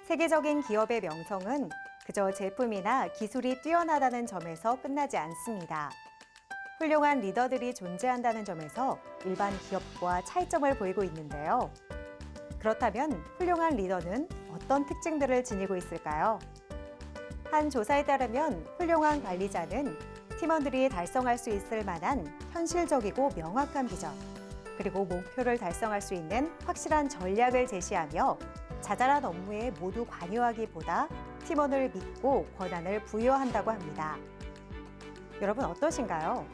세계적인 기업의 명성은 그저 제품이나 기술이 뛰어나다는 점에서 끝나지 않습니다. 훌륭한 리더들이 존재한다는 점에서 일반 기업과 차이점을 보이고 있는데요. 그렇다면 훌륭한 리더는 어떤 특징들을 지니고 있을까요? 한 조사에 따르면 훌륭한 관리자는 팀원들이 달성할 수 있을 만한 현실적이고 명확한 비전, 그리고 목표를 달성할 수 있는 확실한 전략을 제시하며 자잘한 업무에 모두 관여하기보다 팀원을 믿고 권한을 부여한다고 합니다. 여러분 어떠신가요?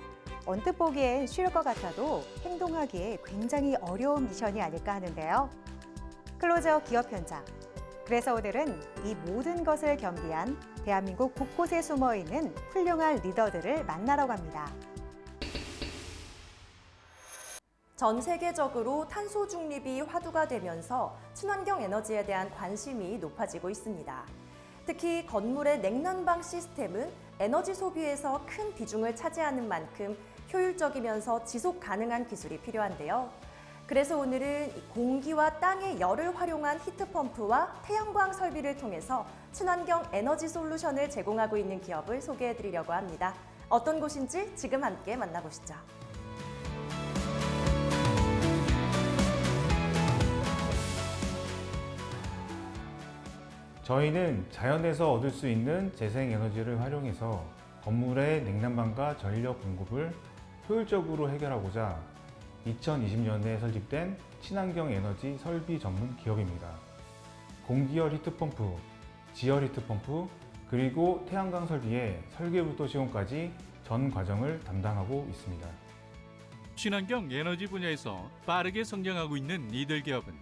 언뜻 보기엔 쉬울 것 같아도 행동하기에 굉장히 어려운 미션이 아닐까 하는데요. 클로즈업 기업 현장. 그래서 오늘은 이 모든 것을 겸비한 대한민국 곳곳에 숨어있는 훌륭한 리더들을 만나러 갑니다. 전 세계적으로 탄소 중립이 화두가 되면서 친환경 에너지에 대한 관심이 높아지고 있습니다. 특히 건물의 냉난방 시스템은 에너지 소비에서 큰 비중을 차지하는 만큼 효율적이면서 지속 가능한 기술이 필요한데요. 그래서 오늘은 공기와 땅의 열을 활용한 히트펌프와 태양광 설비를 통해서 친환경 에너지 솔루션을 제공하고 있는 기업을 소개해 드리려고 합니다. 어떤 곳인지 지금 함께 만나보시죠. 저희는 자연에서 얻을 수 있는 재생에너지를 활용해서 건물의 냉난방과 전력 공급을 효율적으로 해결하고자 2020년에 설립된 친환경 에너지 설비 전문 기업입니다. 공기열 히트펌프, 지열 히트펌프, 그리고 태양광 설비의 설계부터 시공까지 전 과정을 담당하고 있습니다. 친환경 에너지 분야에서 빠르게 성장하고 있는 이들 기업은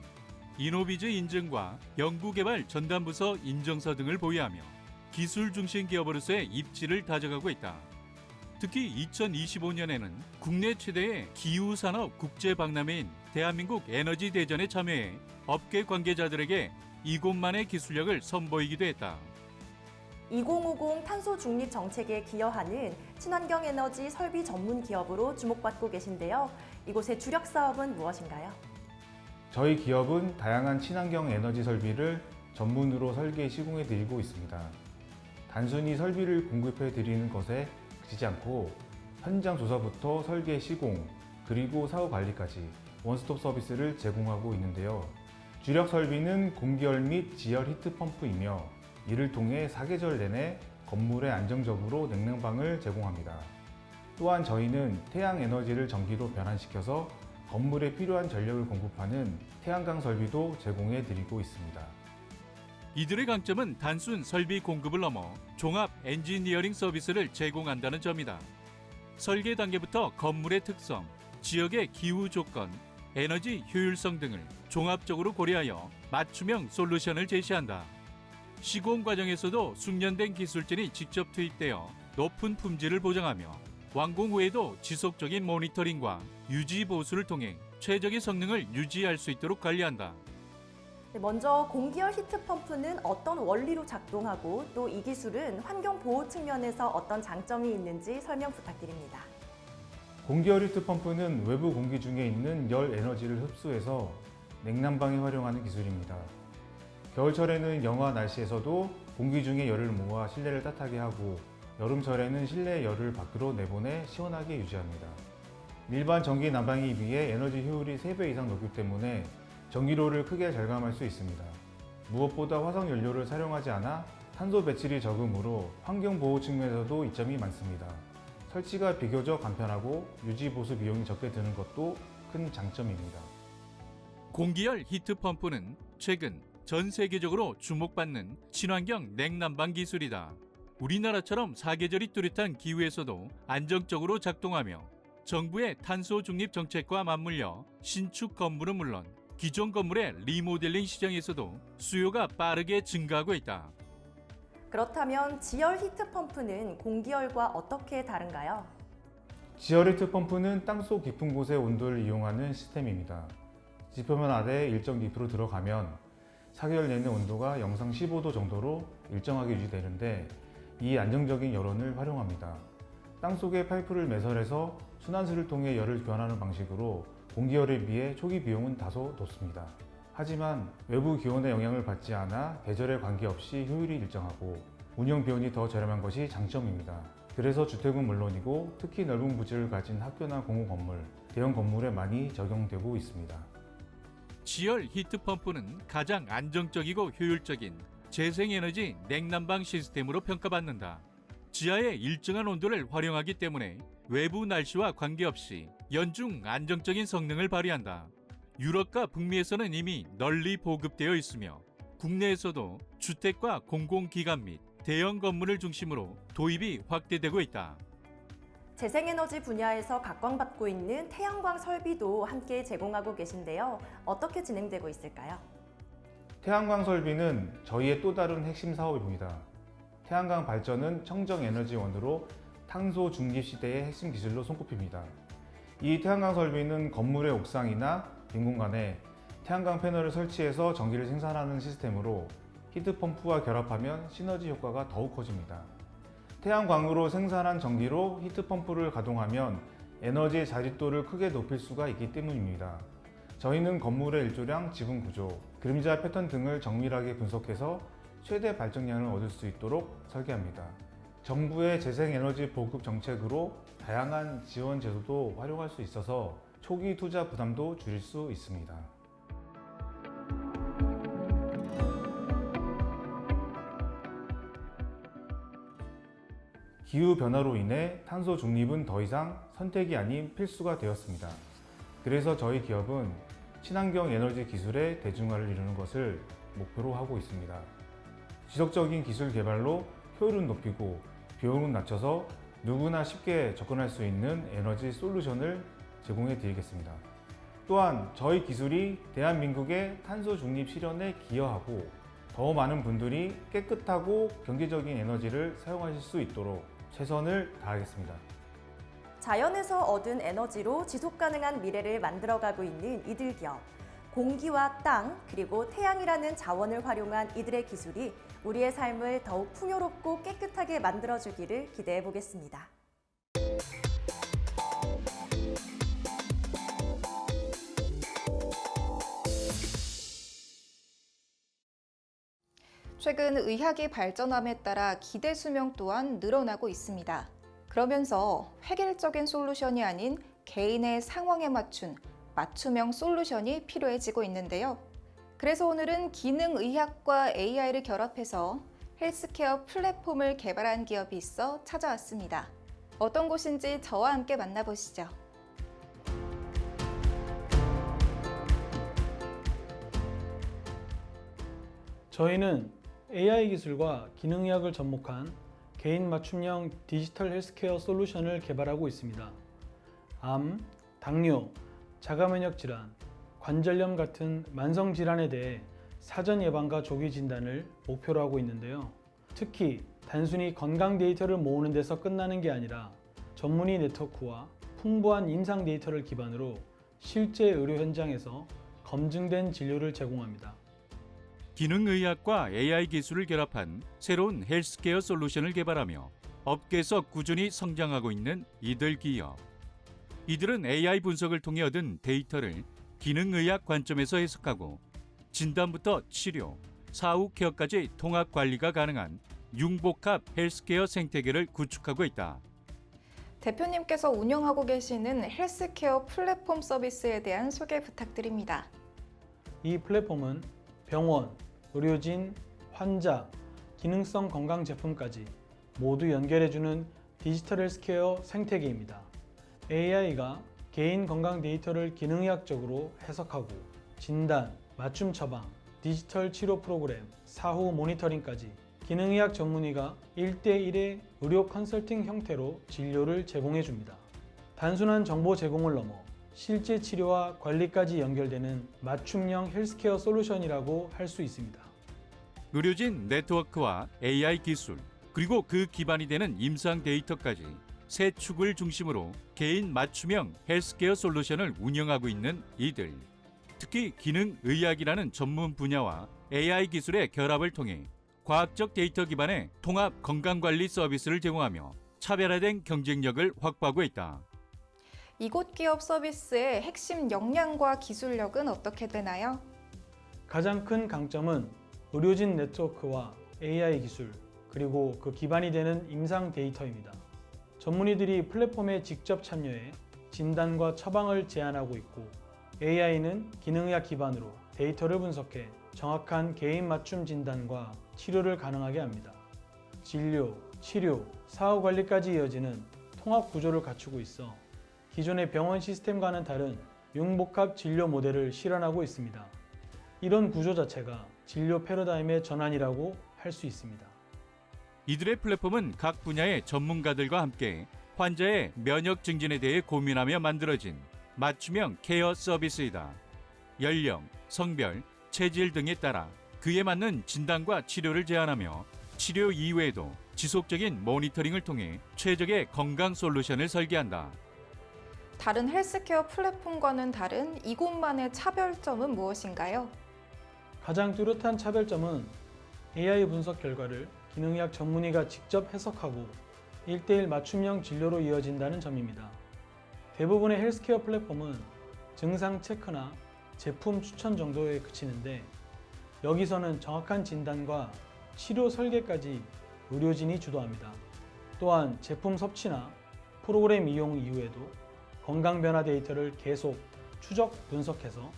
이노비즈 인증과 연구개발 전담부서 인정서 등을 보유하며 기술 중심 기업으로서의 입지를 다져가고 있다. 특히 2025년에는 국내 최대의 기후산업 국제박람회인 대한민국 에너지 대전에 참여해 업계 관계자들에게 이곳만의 기술력을 선보이기도 했다. 2050 탄소 중립 정책에 기여하는 친환경 에너지 설비 전문 기업으로 주목받고 계신데요. 이곳의 주력 사업은 무엇인가요? 저희 기업은 다양한 친환경 에너지 설비를 전문으로 설계 시공해 드리고 있습니다. 단순히 설비를 공급해 드리는 것에 그치지 않고 현장 조사부터 설계 시공, 그리고 사후 관리까지 원스톱 서비스를 제공하고 있는데요. 주력 설비는 공기열 및 지열 히트펌프이며 이를 통해 사계절 내내 건물에 안정적으로 냉난방을 제공합니다. 또한 저희는 태양 에너지를 전기로 변환시켜서 건물에 필요한 전력을 공급하는 태양광 설비도 제공해 드리고 있습니다. 이들의 강점은 단순 설비 공급을 넘어 종합 엔지니어링 서비스를 제공한다는 점이다. 설계 단계부터 건물의 특성, 지역의 기후 조건, 에너지 효율성 등을 종합적으로 고려하여 맞춤형 솔루션을 제시한다. 시공 과정에서도 숙련된 기술진이 직접 투입되어 높은 품질을 보장하며 완공 후에도 지속적인 모니터링과 유지 보수를 통해 최적의 성능을 유지할 수 있도록 관리한다. 먼저 공기열 히트펌프는 어떤 원리로 작동하고 또 이 기술은 환경 보호 측면에서 어떤 장점이 있는지 설명 부탁드립니다. 공기열 히트펌프는 외부 공기 중에 있는 열 에너지를 흡수해서 냉난방에 활용하는 기술입니다. 겨울철에는 영하 날씨에서도 공기 중에 열을 모아 실내를 따뜻하게 하고 여름철에는 실내 열을 밖으로 내보내 시원하게 유지합니다. 일반 전기 난방에 비해 에너지 효율이 3배 이상 높기 때문에 전기료를 크게 절감할 수 있습니다. 무엇보다 화석 연료를 사용하지 않아 탄소 배출이 적으므로 환경 보호 측면에서도 이점이 많습니다. 설치가 비교적 간편하고 유지 보수 비용이 적게 드는 것도 큰 장점입니다. 공기열 히트펌프는 최근 전 세계적으로 주목받는 친환경 냉난방 기술이다. 우리나라처럼 사계절이 뚜렷한 기후에서도 안정적으로 작동하며 정부의 탄소 중립 정책과 맞물려 신축 건물은 물론 기존 건물의 리모델링 시장에서도 수요가 빠르게 증가하고 있다. 그렇다면 지열 히트펌프는 공기열과 어떻게 다른가요? 지열 히트펌프는 땅속 깊은 곳의 온도를 이용하는 시스템입니다. 지표면 아래 일정 깊이로 들어가면 사계절 내내 온도가 영상 15도 정도로 일정하게 유지되는데 이 안정적인 열원을 활용합니다. 땅속에 파이프를 매설해서 순환수를 통해 열을 교환하는 방식으로 공기열에 비해 초기 비용은 다소 높습니다. 하지만 외부 기온의 영향을 받지 않아 계절에 관계없이 효율이 일정하고 운영 비용이 더 저렴한 것이 장점입니다. 그래서 주택은 물론이고 특히 넓은 부지를 가진 학교나 공공 건물, 대형 건물에 많이 적용되고 있습니다. 지열 히트펌프는 가장 안정적이고 효율적인 재생에너지 냉난방 시스템으로 평가받는다. 지하의 일정한 온도를 활용하기 때문에 외부 날씨와 관계없이 연중 안정적인 성능을 발휘한다. 유럽과 북미에서는 이미 널리 보급되어 있으며 국내에서도 주택과 공공기관 및 대형 건물을 중심으로 도입이 확대되고 있다. 재생에너지 분야에서 각광받고 있는 태양광 설비도 함께 제공하고 계신데요. 어떻게 진행되고 있을까요? 태양광 설비는 저희의 또 다른 핵심 사업입니다. 태양광 발전은 청정에너지원으로 탄소 중립 시대의 핵심 기술로 손꼽힙니다. 이 태양광 설비는 건물의 옥상이나 빈 공간에 태양광 패널을 설치해서 전기를 생산하는 시스템으로 히트펌프와 결합하면 시너지 효과가 더욱 커집니다. 태양광으로 생산한 전기로 히트펌프를 가동하면 에너지의 자립도를 크게 높일 수가 있기 때문입니다. 저희는 건물의 일조량, 지분 구조, 그림자 패턴 등을 정밀하게 분석해서 최대 발전량을 얻을 수 있도록 설계합니다. 정부의 재생에너지 보급 정책으로 다양한 지원 제도도 활용할 수 있어서 초기 투자 부담도 줄일 수 있습니다. 기후변화로 인해 탄소 중립은 더 이상 선택이 아닌 필수가 되었습니다. 그래서 저희 기업은 친환경 에너지 기술의 대중화를 이루는 것을 목표로 하고 있습니다. 지속적인 기술 개발로 효율은 높이고 비용은 낮춰서 누구나 쉽게 접근할 수 있는 에너지 솔루션을 제공해 드리겠습니다. 또한 저희 기술이 대한민국의 탄소 중립 실현에 기여하고 더 많은 분들이 깨끗하고 경제적인 에너지를 사용하실 수 있도록 최선을 다하겠습니다. 자연에서 얻은 에너지로 지속 가능한 미래를 만들어가고 있는 이들 기업. 공기와 땅, 그리고 태양이라는 자원을 활용한 이들의 기술이 우리의 삶을 더욱 풍요롭고 깨끗하게 만들어주기를 기대해 보겠습니다. 최근 의학이 발전함에 따라 기대 수명 또한 늘어나고 있습니다. 그러면서 획일적인 솔루션이 아닌 개인의 상황에 맞춘 맞춤형 솔루션이 필요해지고 있는데요. 그래서 오늘은 기능의학과 AI를 결합해서 헬스케어 플랫폼을 개발한 기업이 있어 찾아왔습니다. 어떤 곳인지 저와 함께 만나보시죠. 저희는 AI 기술과 기능의학을 접목한 개인 맞춤형 디지털 헬스케어 솔루션을 개발하고 있습니다. 암, 당뇨, 자가면역 질환, 관절염 같은 만성 질환에 대해 사전 예방과 조기 진단을 목표로 하고 있는데요. 특히 단순히 건강 데이터를 모으는 데서 끝나는 게 아니라 전문의 네트워크와 풍부한 임상 데이터를 기반으로 실제 의료 현장에서 검증된 진료를 제공합니다. 기능의학과 AI 기술을 결합한 새로운 헬스케어 솔루션을 개발하며 업계에서 꾸준히 성장하고 있는 이들 기업. 이들은 AI 분석을 통해 얻은 데이터를 기능의학 관점에서 해석하고 진단부터 치료, 사후 케어까지 통합 관리가 가능한 융복합 헬스케어 생태계를 구축하고 있다. 대표님께서 운영하고 계시는 헬스케어 플랫폼 서비스에 대한 소개 부탁드립니다. 이 플랫폼은 병원, 의료진, 환자, 기능성 건강 제품까지 모두 연결해주는 디지털 헬스케어 생태계입니다. AI가 개인 건강 데이터를 기능의학적으로 해석하고 진단, 맞춤 처방, 디지털 치료 프로그램, 사후 모니터링까지 기능의학 전문의가 1대1의 의료 컨설팅 형태로 진료를 제공해 줍니다. 단순한 정보 제공을 넘어 실제 치료와 관리까지 연결되는 맞춤형 헬스케어 솔루션이라고 할 수 있습니다. 의료진 네트워크와 AI 기술, 그리고 그 기반이 되는 임상 데이터까지 세 축을 중심으로 개인 맞춤형 헬스케어 솔루션을 운영하고 있는 이들. 특히 기능의학이라는 전문 분야와 AI 기술의 결합을 통해 과학적 데이터 기반의 통합 건강관리 서비스를 제공하며 차별화된 경쟁력을 확보하고 있다. 이곳 기업 서비스의 핵심 역량과 기술력은 어떻게 되나요? 가장 큰 강점은 의료진 네트워크와 AI 기술, 그리고 그 기반이 되는 임상 데이터입니다. 전문의들이 플랫폼에 직접 참여해 진단과 처방을 제안하고 있고, AI는 기능의학 기반으로 데이터를 분석해 정확한 개인 맞춤 진단과 치료를 가능하게 합니다. 진료, 치료, 사후 관리까지 이어지는 통합 구조를 갖추고 있어 기존의 병원 시스템과는 다른 융복합 진료 모델을 실현하고 있습니다. 이런 구조 자체가 진료 패러다임의 전환이라고 할 수 있습니다. 이들의 플랫폼은 각 분야의 전문가들과 함께 환자의 면역 증진에 대해 고민하며 만들어진 맞춤형 케어 서비스이다. 연령, 성별, 체질 등에 따라 그에 맞는 진단과 치료를 제안하며 치료 이외에도 지속적인 모니터링을 통해 최적의 건강 솔루션을 설계한다. 다른 헬스케어 플랫폼과는 다른 이곳만의 차별점은 무엇인가요? 가장 뚜렷한 차별점은 AI 분석 결과를 기능의학 전문의가 직접 해석하고 1:1 맞춤형 진료로 이어진다는 점입니다. 대부분의 헬스케어 플랫폼은 증상 체크나 제품 추천 정도에 그치는데, 여기서는 정확한 진단과 치료 설계까지 의료진이 주도합니다. 또한 제품 섭취나 프로그램 이용 이후에도 건강 변화 데이터를 계속 추적 분석해서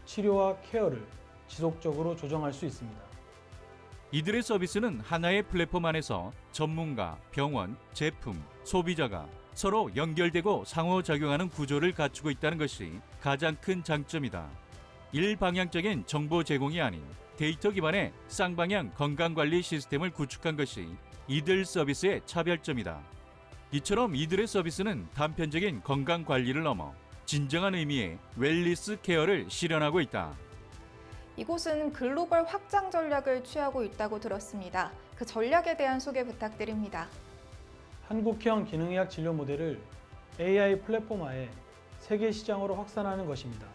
치료와 케어를 지속적으로 조정할 수 있습니다. 이들의 서비스는 하나의 플랫폼 안에서 전문가, 병원, 제품, 소비자가 서로 연결되고 상호작용하는 구조를 갖추고 있다는 것이 가장 큰 장점이다. 일방향적인 정보 제공이 아닌 데이터 기반의 쌍방향 건강관리 시스템을 구축한 것이 이들 서비스의 차별점이다. 이처럼 이들의 서비스는 단편적인 건강관리를 넘어 진정한 의미의 웰니스 케어를 실현하고 있다. 이곳은 글로벌 확장 전략을 취하고 있다고 들었습니다. 그 전략에 대한 소개 부탁드립니다. 한국형 기능의학 진료 모델을 AI 플랫폼화해 세계 시장으로 확산하는 것입니다.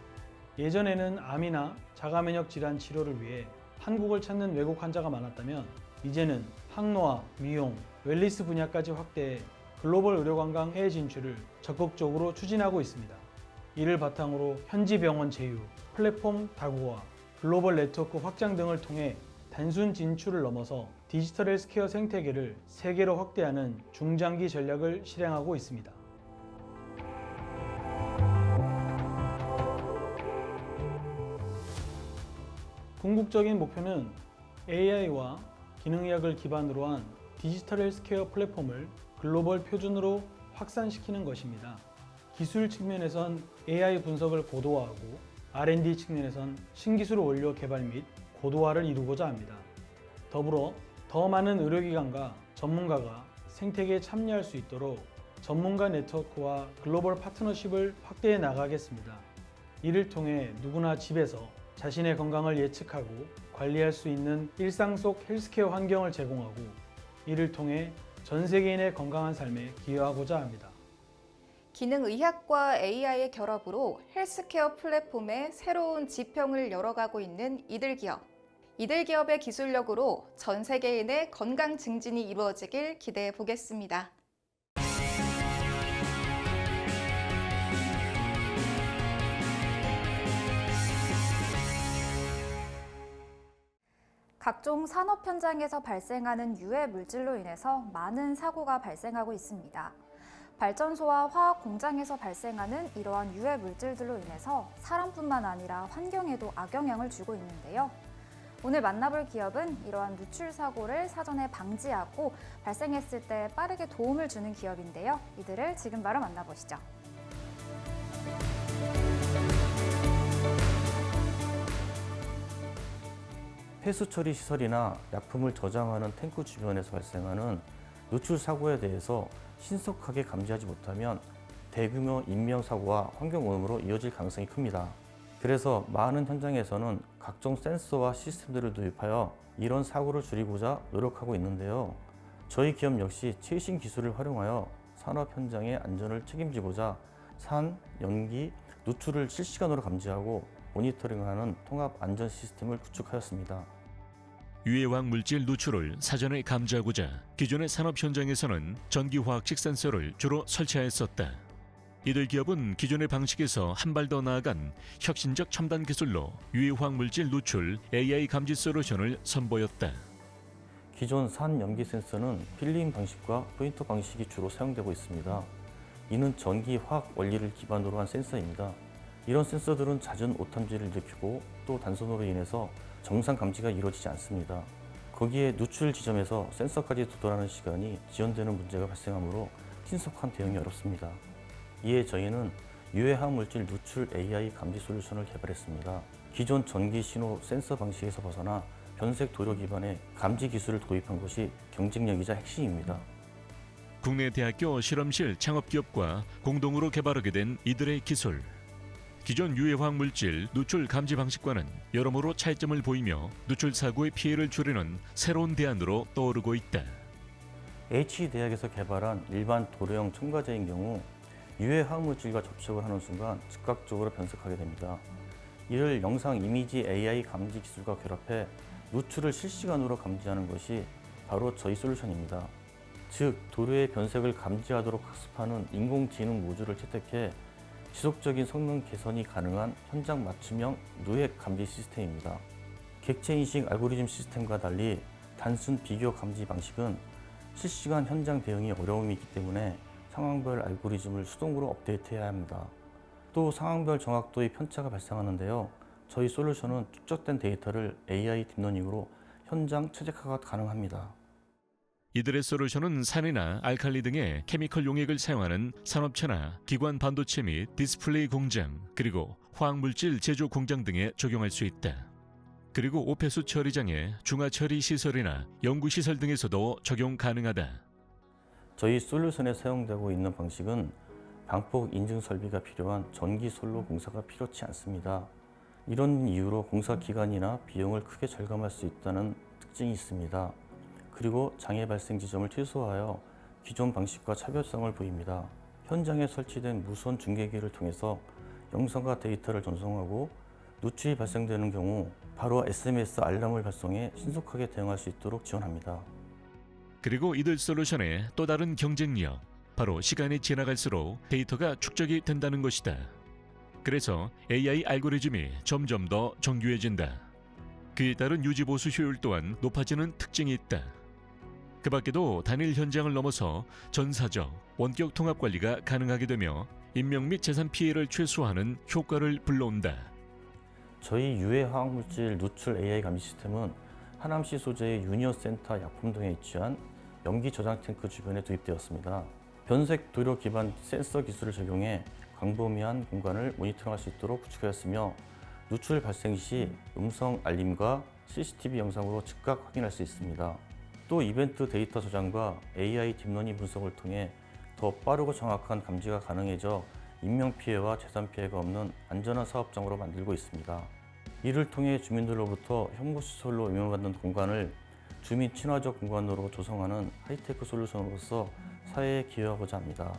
예전에는 암이나 자가면역 질환 치료를 위해 한국을 찾는 외국 환자가 많았다면, 이제는 항노화, 미용, 웰니스 분야까지 확대해 글로벌 의료관광 해외 진출을 적극적으로 추진하고 있습니다. 이를 바탕으로 현지 병원 제휴, 플랫폼 다국화, 글로벌 네트워크 확장 등을 통해 단순 진출을 넘어서 디지털 헬스케어 생태계를 세계로 확대하는 중장기 전략을 실행하고 있습니다. 궁극적인 목표는 AI와 기능의학을 기반으로 한 디지털 헬스케어 플랫폼을 글로벌 표준으로 확산시키는 것입니다. 기술 측면에선 AI 분석을 고도화하고, R&D 측면에선 신기술 원료 개발 및 고도화를 이루고자 합니다. 더불어 더 많은 의료기관과 전문가가 생태계에 참여할 수 있도록 전문가 네트워크와 글로벌 파트너십을 확대해 나가겠습니다. 이를 통해 누구나 집에서 자신의 건강을 예측하고 관리할 수 있는 일상 속 헬스케어 환경을 제공하고, 이를 통해 전 세계인의 건강한 삶에 기여하고자 합니다. 기능의학과 AI의 결합으로 헬스케어 플랫폼의 새로운 지평을 열어가고 있는 이들기업. 이들기업의 기술력으로 전 세계인의 건강 증진이 이루어지길 기대해 보겠습니다. 각종 산업 현장에서 발생하는 유해 물질로 인해서 많은 사고가 발생하고 있습니다. 발전소와 화학 공장에서 발생하는 이러한 유해 물질들로 인해서 사람뿐만 아니라 환경에도 악영향을 주고 있는데요. 오늘 만나볼 기업은 이러한 누출 사고를 사전에 방지하고 발생했을 때 빠르게 도움을 주는 기업인데요. 이들을 지금 바로 만나보시죠. 폐수 처리 시설이나 약품을 저장하는 탱크 주변에서 발생하는 누출 사고에 대해서 신속하게 감지하지 못하면 대규모 인명사고와 환경오염으로 이어질 가능성이 큽니다. 그래서 많은 현장에서는 각종 센서와 시스템들을 도입하여 이런 사고를 줄이고자 노력하고 있는데요. 저희 기업 역시 최신 기술을 활용하여 산업 현장의 안전을 책임지고자 산, 연기, 누출을 실시간으로 감지하고 모니터링하는 통합 안전 시스템을 구축하였습니다. 유해화학 물질 누출을 사전에 감지하고자 기존의 산업 현장에서는 전기화학식 센서를 주로 설치하였었다. 이들 기업은 기존의 방식에서 한 발 더 나아간 혁신적 첨단 기술로 유해화학 물질 누출 AI 감지 솔루션을 선보였다. 기존 산염기 센서는 필름 방식과 포인터 방식이 주로 사용되고 있습니다. 이는 전기 화학 원리를 기반으로 한 센서입니다. 이런 센서들은 잦은 오탐지를 일으키고 또 단선으로 인해서 정상 감지가 이루어지지 않습니다. 거기에 누출 지점에서 센서까지 도달하는 시간이 지연되는 문제가 발생하므로 신속한 대응이 어렵습니다. 이에 저희는 유해화학 물질 누출 AI 감지 솔루션을 개발했습니다. 기존 전기 신호 센서 방식에서 벗어나 변색 도료 기반의 감지 기술을 도입한 것이 경쟁력이자 핵심입니다. 국내 대학교 실험실 창업기업과 공동으로 개발하게 된 이들의 기술. 기존 유해화학 물질 누출 감지 방식과는 여러모로 차이점을 보이며 누출 사고의 피해를 줄이는 새로운 대안으로 떠오르고 있다. H대학에서 개발한 일반 도료형 첨가제인 경우 유해화학 물질과 접촉을 하는 순간 즉각적으로 변색하게 됩니다. 이를 영상 이미지 AI 감지 기술과 결합해 누출을 실시간으로 감지하는 것이 바로 저희 솔루션입니다. 즉, 도료의 변색을 감지하도록 학습하는 인공지능 모듈을 채택해 지속적인 성능 개선이 가능한 현장 맞춤형 누핵 감지 시스템입니다. 객체 인식 알고리즘 시스템과 달리 단순 비교 감지 방식은 실시간 현장 대응이 어려움이 있기 때문에 상황별 알고리즘을 수동으로 업데이트해야 합니다. 또 상황별 정확도의 편차가 발생하는데요. 저희 솔루션은 축적된 데이터를 AI 딥러닝으로 현장 최적화가 가능합니다. 이들의 솔루션은 산이나 알칼리 등의 케미컬 용액을 사용하는 산업체나 기관 반도체 및 디스플레이 공장, 그리고 화학물질 제조 공장 등에 적용할 수 있다. 그리고 오폐수 처리장의 중화 처리 시설이나 연구시설 등에서도 적용 가능하다. 저희 솔루션에 사용되고 있는 방식은 방폭 인증 설비가 필요한 전기 솔로 공사가 필요치 않습니다. 이런 이유로 공사 기간이나 비용을 크게 절감할 수 있다는 특징이 있습니다. 그리고 장애 발생 지점을 최소화하여 기존 방식과 차별성을 보입니다. 현장에 설치된 무선 중계기를 통해서 영상과 데이터를 전송하고 누출이 발생되는 경우 바로 SMS 알람을 발송해 신속하게 대응할 수 있도록 지원합니다. 그리고 이들 솔루션의 또 다른 경쟁력, 바로 시간이 지나갈수록 데이터가 축적이 된다는 것이다. 그래서 AI 알고리즘이 점점 더 정교해진다. 그에 따른 유지보수 효율 또한 높아지는 특징이 있다. 그 밖에도 단일 현장을 넘어서 전사적, 원격 통합 관리가 가능하게 되며 인명 및 재산 피해를 최소화하는 효과를 불러온다. 저희 유해화학물질 누출 AI 감지 시스템은 하남시 소재의 유니어센터 약품동에 위치한 염기 저장 탱크 주변에 도입되었습니다. 변색 도료 기반 센서 기술을 적용해 광범위한 공간을 모니터링할 수 있도록 구축하였으며 누출 발생 시 음성 알림과 CCTV 영상으로 즉각 확인할 수 있습니다. 또 이벤트 데이터 저장과 AI 딥러닝 분석을 통해 더 빠르고 정확한 감지가 가능해져 인명피해와 재산피해가 없는 안전한 사업장으로 만들고 있습니다. 이를 통해 주민들로부터 혐오시설로 위험받는 공간을 주민 친화적 공간으로 조성하는 하이테크 솔루션으로서 사회에 기여하고자 합니다.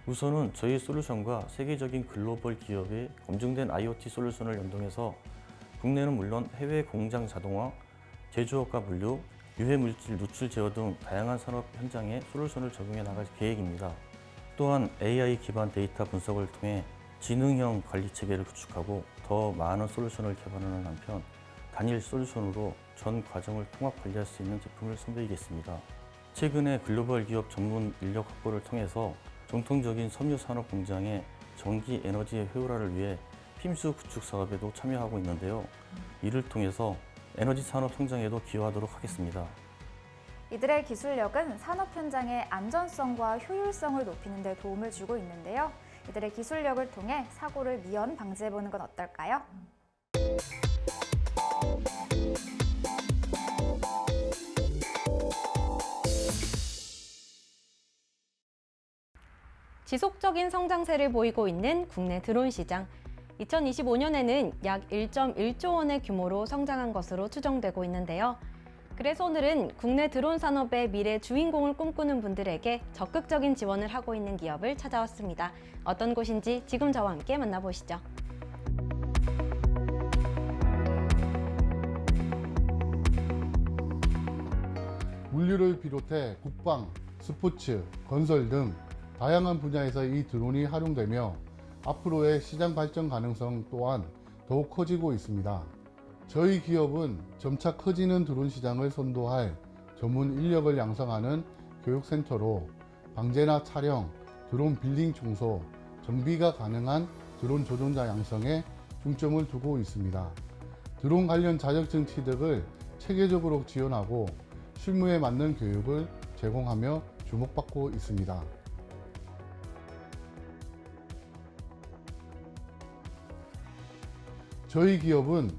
우선은 저희 솔루션과 세계적인 글로벌 기업의 검증된 IoT 솔루션을 연동해서 국내는 물론 해외 공장 자동화, 제조업과 분류, 유해물질 누출 제어 등 다양한 산업 현장에 솔루션을 적용해 나갈 계획입니다. 또한 AI 기반 데이터 분석을 통해 지능형 관리 체계를 구축하고 더 많은 솔루션을 개발하는 한편 단일 솔루션으로 전 과정을 통합 관리할 수 있는 제품을 선보이겠습니다. 최근에 글로벌 기업 전문 인력 확보를 통해서 전통적인 섬유 산업 공장의 전기 에너지 효율화를 위해 핌수 구축 사업에도 참여하고 있는데요. 이를 통해서 에너지 산업 성장에도 기여하도록 하겠습니다. 이들의 기술력은 산업 현장의 안전성과 효율성을 높이는 데 도움을 주고 있는데요. 이들의 기술력을 통해 사고를 미연 방지해보는 건 어떨까요? 지속적인 성장세를 보이고 있는 국내 드론 시장. 2025년에는 약 1.1조 원의 규모로 성장한 것으로 추정되고 있는데요. 그래서 오늘은 국내 드론 산업의 미래 주인공을 꿈꾸는 분들에게 적극적인 지원을 하고 있는 기업을 찾아왔습니다. 어떤 곳인지 지금 저와 함께 만나보시죠. 물류를 비롯해 국방, 스포츠, 건설 등 다양한 분야에서 이 드론이 활용되며 앞으로의 시장 발전 가능성 또한 더욱 커지고 있습니다. 저희 기업은 점차 커지는 드론 시장을 선도할 전문 인력을 양성하는 교육센터로 방제나 촬영, 드론 빌딩 청소, 정비가 가능한 드론 조종자 양성에 중점을 두고 있습니다. 드론 관련 자격증 취득을 체계적으로 지원하고 실무에 맞는 교육을 제공하며 주목받고 있습니다. 저희 기업은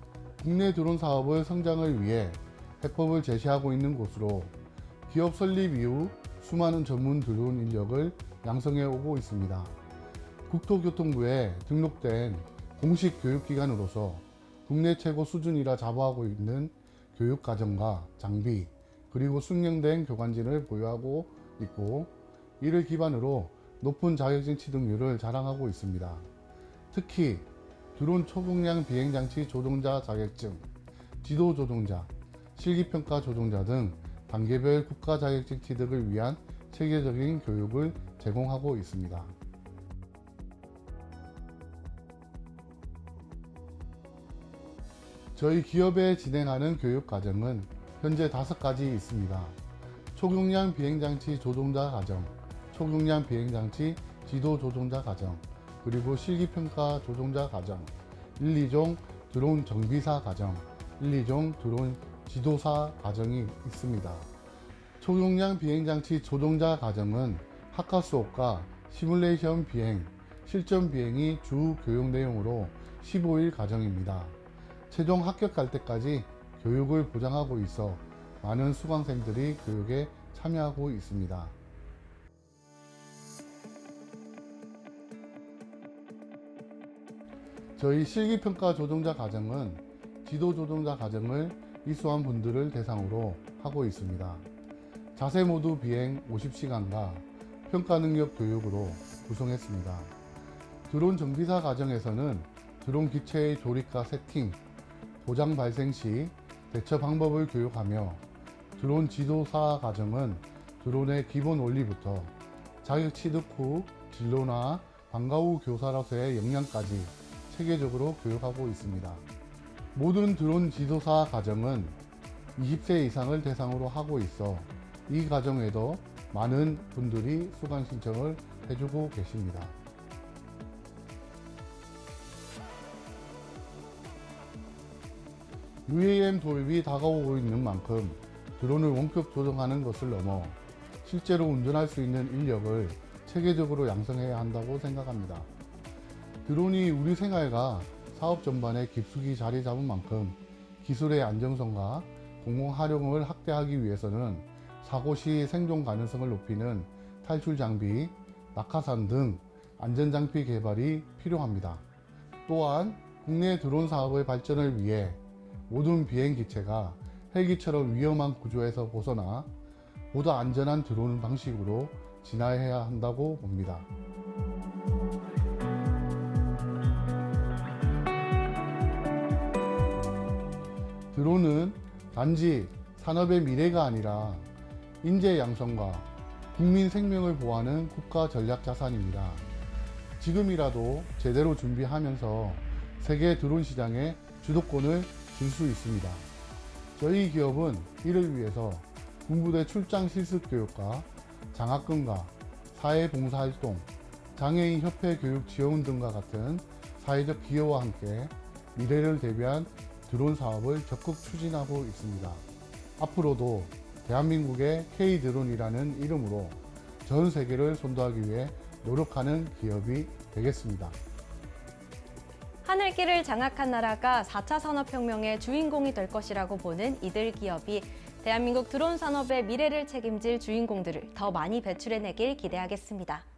국내 드론 사업의 성장을 위해 해법을 제시하고 있는 곳으로 기업 설립 이후 수많은 전문 드론 인력을 양성해 오고 있습니다. 국토교통부에 등록된 공식 교육기관으로서 국내 최고 수준이라 자부하고 있는 교육과정과 장비, 그리고 숙련된 교관진을 보유하고 있고 이를 기반으로 높은 자격증 취득률을 자랑하고 있습니다. 특히 드론 초공량 비행장치 조종자 자격증, 지도조종자, 실기평가 조종자 등 단계별 국가 자격증 취득을 위한 체계적인 교육을 제공하고 있습니다. 저희 기업에 진행하는 교육 과정은 현재 5가지 있습니다. 초경량 비행장치 조종자 과정, 초경량 비행장치 지도 조종자 과정, 그리고 실기평가 조종자 과정, 1, 2종 드론 정비사 과정, 1, 2종 드론 지도사 과정이 있습니다. 초경량 비행장치 조종자 과정은 학과 수업과 시뮬레이션 비행, 실전 비행이 주 교육 내용으로 15일 과정입니다. 최종 합격할 때까지 교육을 보장하고 있어 많은 수강생들이 교육에 참여하고 있습니다. 저희 실기평가 조종자 과정은 지도 조종자 과정을 이수한 분들을 대상으로 하고 있습니다. 자세 모드 비행 50시간과 평가 능력 교육으로 구성했습니다. 드론 정비사 과정에서는 드론 기체의 조립과 세팅, 고장 발생 시 대처 방법을 교육하며 드론 지도사 과정은 드론의 기본 원리부터 자격 취득 후 진로나 방과 후 교사로서의 역량까지 체계적으로 교육하고 있습니다. 모든 드론 지도사 과정은 20세 이상을 대상으로 하고 있어 이 과정에도 많은 분들이 수강 신청을 해주고 계십니다. UAM 도입이 다가오고 있는 만큼 드론을 원격 조종하는 것을 넘어 실제로 운전할 수 있는 인력을 체계적으로 양성해야 한다고 생각합니다. 드론이 우리 생활과 사업 전반에 깊숙이 자리 잡은 만큼 기술의 안정성과 공공 활용을 확대하기 위해서는 사고 시 생존 가능성을 높이는 탈출 장비, 낙하산 등 안전장비 개발이 필요합니다. 또한 국내 드론 사업의 발전을 위해 모든 비행기체가 헬기처럼 위험한 구조에서 벗어나 보다 안전한 드론 방식으로 진화해야 한다고 봅니다. 드론은 단지 산업의 미래가 아니라 인재 양성과 국민 생명을 보호하는 국가 전략 자산입니다. 지금이라도 제대로 준비하면서 세계 드론 시장에 주도권을 줄 수 있습니다. 저희 기업은 이를 위해서 군부대 출장 실습 교육과 장학금과 사회봉사활동, 장애인 협회 교육 지원 등과 같은 사회적 기여와 함께 미래를 대비한 드론 사업을 적극 추진하고 있습니다. 앞으로도 대한민국의 K드론이라는 이름으로 전 세계를 선도하기 위해 노력하는 기업이 되겠습니다. 하늘길을 장악한 나라가 4차 산업혁명의 주인공이 될 것이라고 보는 이들 기업이 대한민국 드론 산업의 미래를 책임질 주인공들을 더 많이 배출해내길 기대하겠습니다.